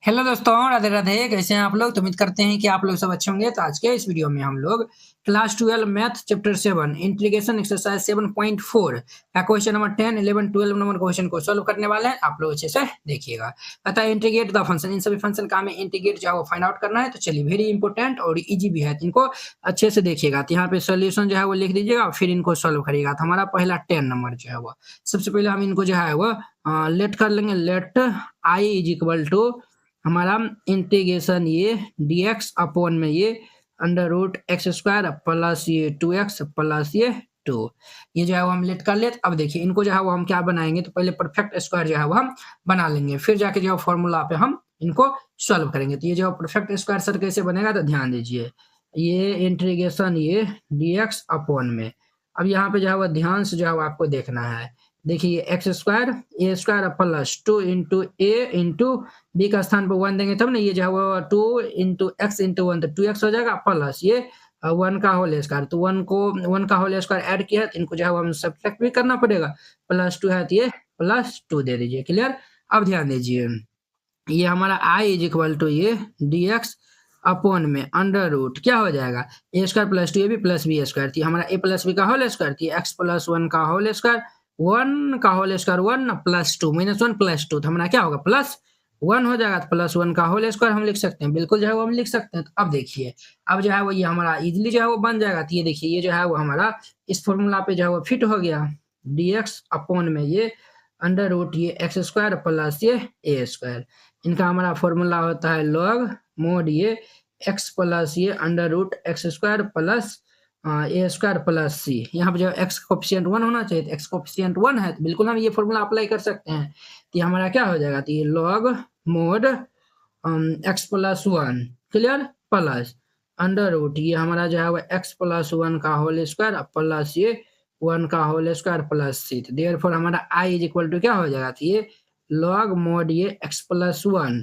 Hello दोस्तों, राधे राधे। कैसे हैं आप लोग? तो उम्मीद करते हैं कि आप लोग सब अच्छे होंगे। तो आज के इस वीडियो में हम लोग class 12 math chapter 7 integration exercise 7.4 का क्वेश्चन नंबर 10, 11, 12 नंबर क्वेश्चन को सॉल्व करने वाले हैं। आप लोग अच्छे से देखिएगा। पता है इंटीग्रेट द फंक्शन, इन सभी फंक्शन का हमें इंटीग्रेट जो है वो फाइंड आउट करना है। तो चलिए, वेरी इंपॉर्टेंट और इजी भी है, तो इनको अच्छे से देखिएगा। तो यहाँ पे सोल्यूशन जो है वो लिख दीजिएगा, फिर इनको सॉल्व करिएगा। तो हमारा पहला 10 नंबर जो है वो सबसे पहले हम इनको जो है वो लेट कर लेंगे। Let I is equal to हमारा इंटीग्रेशन ये dx अपॉन में ये under root x square plus ये 2x प्लस ये 2, ये जो है वो हम लेट कर लेते। अब देखिए इनको जो है वो हम क्या बनाएंगे, तो पहले परफेक्ट स्क्वायर जो है वो हम बना लेंगे, फिर जाके जो है फॉर्मूला पे हम इनको सॉल्व करेंगे। तो ये जो परफेक्ट स्क्वायर सर कैसे बनेगा, तो ध्यान दीजिए। ये इंटीग्रेशन ये dx अपॉन में, अब यहाँ पे जो है वो ध्यान से जो है वो आपको देखना है। देखिए x square A square plus 2 into a into b का स्थान पर 1 देंगे तब ना, ये जो है वो 2 इंटू एक्स इंटू 1 तो 2x हो जाएगा, प्लस ये 1 का होल स्क्वायर, तो 1 का होल स्क्वायर ऐड किया है, तो इनको जो है वो हम सब्ट्रैक्ट भी करना पड़ेगा। प्लस 2 है तो ये प्लस 2 दे दीजिए। क्लियर? अब ध्यान दीजिए, ये हमारा i इज इक्वल टू ये dx अपॉन में अंडर रूट क्या हो जाएगा, a square plus 2 a b plus b square थी, हमारा ए प्लस बी का होल स्क्वायर थी, एक्स प्लस 1 का होल स्क्वायर, 1 का whole square 1 plus 2 minus 1 plus 2, तो हमारा क्या होगा प्लस 1 हो जाएगा। तो प्लस 1 का होल स्क्वायर हम लिख सकते हैं, बिल्कुल जो है वो हम लिख सकते हैं। तो अब देखिए, अब जो है वो ये हमारा इजीली जो है वो बन जाएगा। तो ये देखिए, ये जो है वो हमारा इस फॉर्मूला पे जो है वो फिट हो गया। dx अपॉन में ये अंडर रूट ये एक्स स्क्वायर प्लस ये ए स्क्वायर, इनका हमारा फॉर्मूला होता है लॉग मोड ये एक्स प्लस ये under root x square plus a square plus c. यहाँ पे जो एक्स कोफिशिएंट 1 होना चाहिए, तो एक्स कोफिशिएंट 1 है, तो बिल्कुल हम ये फॉर्मूला अप्लाई कर सकते हैं। तो ये हमारा क्या हो जाएगा, तो ये log mod x plus 1 clear plus under root ये हमारा जो है वो एक्स प्लस 1 का होल स्क्वायर प्लस ये 1 का होल स्क्वायर प्लस सी। तो देयरफॉर हमारा आई इज इक्वल टू क्या हो जाएगा, तो ये लॉग मोड ये एक्स प्लस 1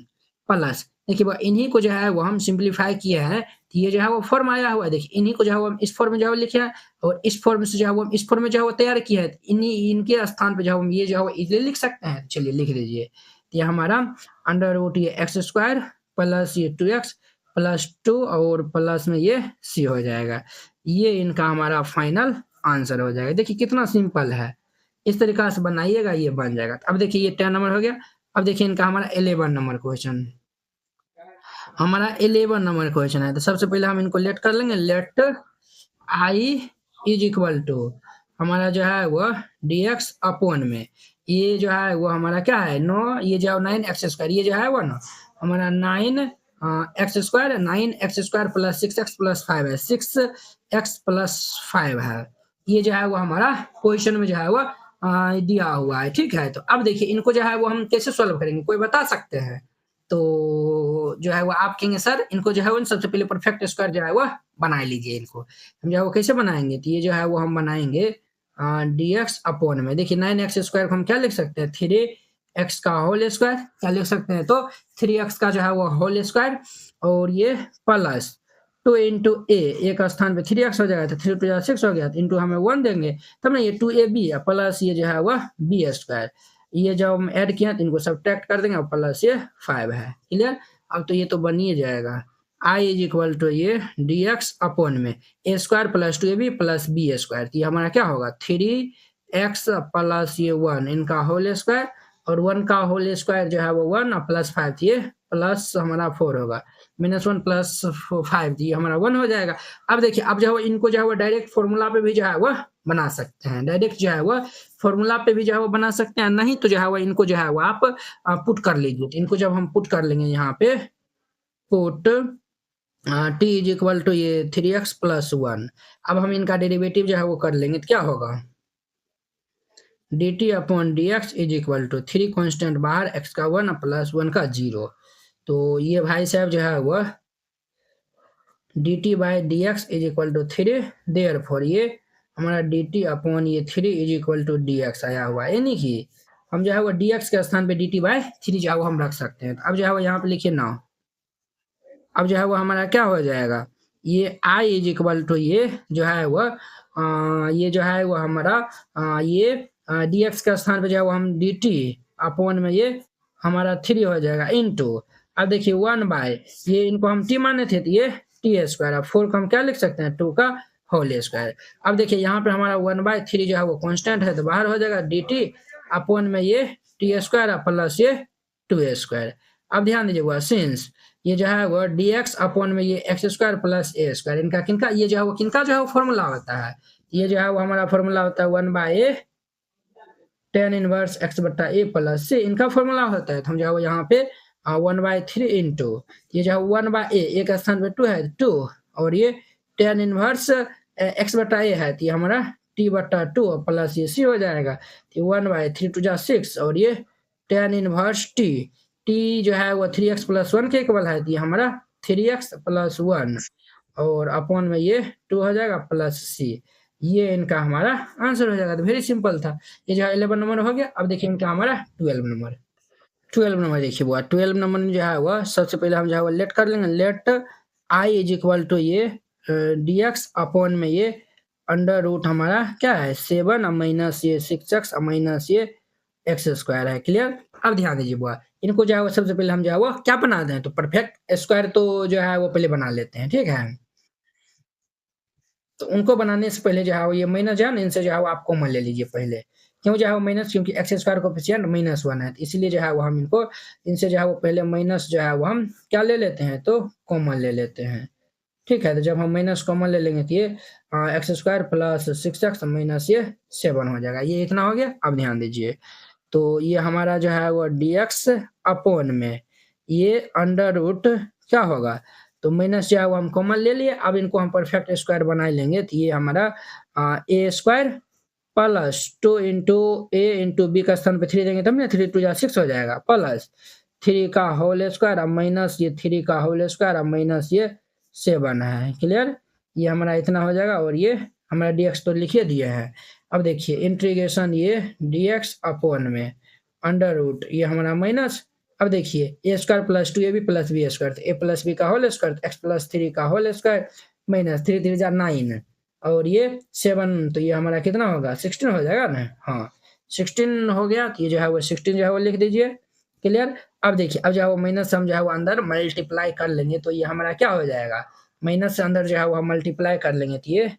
प्लस, देखिए इन्हीं को जो है वो हम सिंप्लीफाई किए हैं, तो ये जो है वो फॉर्म आया हुआ है। देखिए इन्हीं को जो है वो हम इस फॉर्म में जो है लिखे हैं, और इस फॉर्म से जो है वो हम इस फॉर्म में जो है वो तैयार किया है। इन्हीं इनके स्थान पे जो है हम ये जो है वो इजीली लिख सकते हैं। चलिए लिख लीजिए, तो ये हमारा अंडर रूट ये एक्स स्क्वायर प्लस ये 2x प्लस 2 और प्लस में ये सी हो जाएगा। ये इनका हमारा फाइनल आंसर हो जाएगा। देखिए कितना सिंपल है, इस तरीका से बनाइएगा, ये बन जाएगा। अब देखिए ये 10 नंबर हो गया। अब देखिए इनका हमारा 11 नंबर क्वेश्चन, हमारा 11 नंबर क्वेश्चन है। तो सबसे पहले हम इनको लेट कर लेंगे। Let I is equal to हमारा जो है वो dx अपॉन में ये जो है वो हमारा क्या है 9, ये जो 9 एक्स स्क्वायर, ये जो है वो ना हमारा 9 x square, 9 x square plus 6x plus 5 है, 6x प्लस 5 है। ये जो है वो हमारा क्वेश्चन में जो है वो दिया हुआ है। ठीक है, तो अब देखिए इनको जो है वो हम कैसे सॉल्व करेंगे, कोई बता सकते हैं? तो जो है वो आप कहेंगे सर इनको जो है वो सबसे पहले परफेक्ट स्क्वायर जो है वो बना लीजिए। इनको हम जो है वो कैसे बनाएंगे, तो ये जो है वो हम बनाएंगे dx अपॉन में, देखिए 9x स्क्वायर को हम क्या लिख सकते हैं, 3x का होल स्क्वायर क्या लिख सकते हैं, तो 3x का जो है वो होल स्क्वायर और ये प्लस 2 इंटू ए का स्थान पे 3x हो जाएगा, तो 3 टू 6 हो गया, इंटू हमें 1 देंगे तब ना ये 2ab प्लस ये जो है वो बी स्क्वायर, ये जब हम ऐड किया तो इनको सब्ट्रैक्ट कर देंगे और प्लस ये 5 है। क्लियर? अब तो ये तो बन ही जाएगा। i इज इक्वल टू ये dx अपॉन में a square plus 2ab plus b square, ये हमारा क्या होगा 3x प्लस ये 1 इनका होल स्क्वायर और 1 का होल स्क्वायर जो है वो 1 प्लस 5, ये प्लस हमारा 4 होगा, माइनस 1 प्लस 5 ये हमारा 1 हो जाएगा। अब देखिए अब जो है इनको जो है वो डायरेक्ट फॉर्मूला पे भी जो है वो बना सकते हैं, डायरेक्ट जो है वो फॉर्मूला पे भी जो है वो बना सकते हैं, नहीं तो जो है वो इनको जो है वो आप पुट कर लीजिए। इनको जब हम पुट कर लेंगे यहाँ पे put t is equal to ये 3x प्लस 1, अब हम इनका डेरिवेटिव जो है वो कर लेंगे, तो क्या होगा dt upon dx is equal to 3 constant बाहर x का 1 प्लस 1 का 0, तो ये भाई साहब जो है वो dt by dx is equal to 3, therefore ये हमारा dt अपॉन ये 3 इज इक्वल टू dx आया हुआ है, यानी कि हम जो है वो dx के स्थान पे dt बाई 3 जो है वो हम रख सकते हैं। अब जो है वो यहाँ पे लिखिए ना, अब जो है वो हमारा क्या हो जाएगा, ये i इज इक्वल टू ये जो है वो ये जो है वो हमारा ये dx के स्थान पे जो है वो हम dt अपॉन में ये हमारा 3 हो जाएगा इंटू अब देखिए 1/, ये इनको हम t माने थे तो ये t स्क्वायर। अब 4 को हम क्या लिख सकते हैं, 2 का होल स्क्वायर। अब देखिए यहाँ पे हमारा 1/3 जो है वो कांस्टेंट है तो बाहर हो जाएगा dt अपॉन में ये t स्क्वायर प्लस ये 2 स्क्वायर। अब ध्यान दीजिएगा सिंस ये जो है वो dx अपॉन में ये x square plus a square, इनका किनका ये जो है वो किनका जो है वो फॉर्मूला होता है, ये जो है वो हमारा फॉर्मूला होता है 1/a tan इनवर्स x बट्टा a प्लस c, इनका फॉर्मूला होता है। तो हम जो है वो यहाँ पे 1/3 इंटू ये जो है 1/a, एक स्थान पे 2 है 2, और ये tan इनवर्स x बट्टा a है तो ये हमारा t बट्टा 2 प्लस ये c हो जाएगा। तो 1/3 टू जा 6, और ये tan इनवर्स t जो है वो 3x प्लस 1 के इक्वल है तो ये हमारा 3x प्लस 1, और अपॉन में ये 2 हो जाएगा प्लस c, ये इनका हमारा आंसर हो जाएगा। तो वेरी सिंपल था। ये जो है 11 नंबर हो गया। अब देखिए इनका हमारा 12 नंबर देखिए वो 12 नंबर में जो है वह सबसे पहले हम जो है वो लेट कर लेंगे, let i is equal to ये dx अपॉन में ये अंडर रूट हमारा क्या है 7 माइनस ये 6x माइनस ये x स्क्वायर है। क्लियर। अब ध्यान दीजिए बुआ, इनको जो है वो सबसे पहले हम जो है वो क्या बना दें, तो परफेक्ट स्क्वायर तो जो है वो पहले बना लेते हैं, ठीक है। तो उनको बनाने से पहले जो है वो ये माइनस जान इनसे जो है वो आप कॉमन ले लीजिए पहले, क्यों जो है वो माइनस, क्योंकि एक्स स्क्वायर कोएफिशिएंट -1 है, इसलिए जो है वो हम इनको इनसे जो है वो पहले माइनस जो है वो हम क्या ले लेते हैं, तो कॉमन ले लेते हैं, ठीक है। तो जब हम माइनस कॉमन ले लेंगे तो ये x square plus 6x minus ये 7 हो जाएगा, ये इतना हो गया। अब ध्यान दीजिए, तो ये हमारा जो है वो dx अपॉन में ये अंडर रूट क्या होगा, तो माइनस जो है वो हम कॉमन ले लिए। अब इनको हम परफेक्ट स्क्वायर बना लेंगे तो ये हमारा a square plus 2 into a into b का स्थान पे 3 देंगे तब ना 3 2 जा 6 हो जाएगा, प्लस 3 का होल स्क्वायर अब माइनस ये 3 का होल स्क्वायर अब माइनस ये 7 है। क्लियर। ये हमारा इतना हो जाएगा, और ये हमारा dx तो लिखिए दिए हैं। अब देखिए इंटीग्रेशन ये dx अपॉन में अंडर रूट ये हमारा माइनस, अब देखिए a square plus 2ab plus b square, तो ए प्लस बी का होल स्क्वायर एक्स प्लस 3 का होल स्क्वायर माइनस 3 3 जा 9, और ये 7, तो ये हमारा कितना होगा 16 हो जाएगा ना, हाँ 16 हो गया। तो ये जो है वो 16 जो है वो लिख दीजिए। क्लियर। अब देखिए अब जो है वो माइनस हम जो है वो अंदर मल्टीप्लाई कर लेंगे तो ये हमारा क्या हो जाएगा, माइनस से अंदर जो है वो हम मल्टीप्लाई कर लेंगे तो ये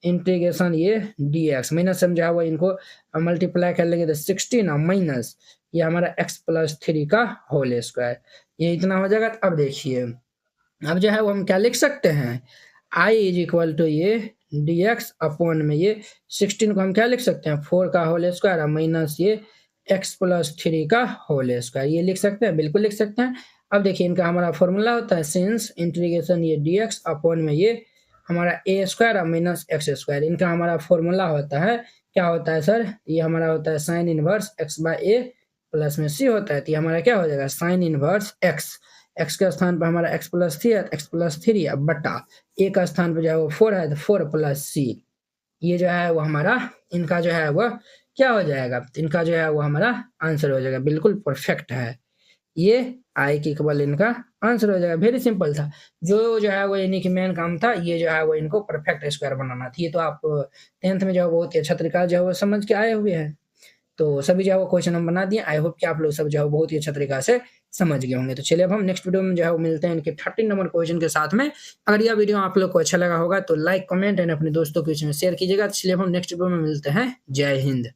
इंटीग्रेशन ये dx माइनस से हम जो है वो इनको मल्टीप्लाई कर लेंगे तो 16 और माइनस ये हमारा x प्लस 3 का होल स्क्वायर, ये इतना हो जाएगा। अब देखिए अब जो है वो हम क्या लिख सकते हैं, i इज इक्वल टू ये dx अपॉन में ये 16 को हम क्या लिख सकते हैं 4 का होल स्क्वायर माइनस ये x प्लस 3 का होल स्क्वायर, ये लिख सकते हैं, बिल्कुल लिख सकते हैं। अब देखिए इनका हमारा फॉर्मूला होता है सिंस इंटीग्रेशन ये dx अपॉन में ये हमारा a square minus x square, इनका हमारा फॉर्मूला होता है क्या होता है सर, ये हमारा होता है sine inverse x by a plus में c होता है, तो ये हमारा क्या हो जाएगा साइन इनवर्स x के स्थान पर हमारा x प्लस 3 है x प्लस 3 अब बटा a का स्थान पर जो है वो 4 है तो 4 प्लस c, ये जो है वो हमारा इनका जो है वो क्या हो जाएगा, इनका जो है वो हमारा आंसर हो जाएगा, बिल्कुल परफेक्ट है, ये आई की इक्वल इनका आंसर हो जाएगा। वेरी सिंपल था, जो है वो इन्हीं की मेन काम था, ये जो है वो इनको परफेक्ट स्क्वायर बनाना था। ये तो आप 10th में जो है बहुत ही अच्छा तरीका जो है वो समझ के आए हुए हैं, तो सभी जो है वो क्वेश्चन हम बना दिए। आई होप कि आप लोग सब जो है बहुत ही अच्छा तरीका से समझ गए होंगे। तो चलिए अब हम नेक्स्ट वीडियो में जो है वो मिलते हैं इनके 13 नंबर क्वेश्चन के साथ में। अगर यह वीडियो आप लोग को अच्छा लगा होगा तो लाइक कमेंट एंड अपने दोस्तों के बीच में शेयर कीजिएगा। चलिए अब हम नेक्स्ट वीडियो में मिलते हैं। जय हिंद।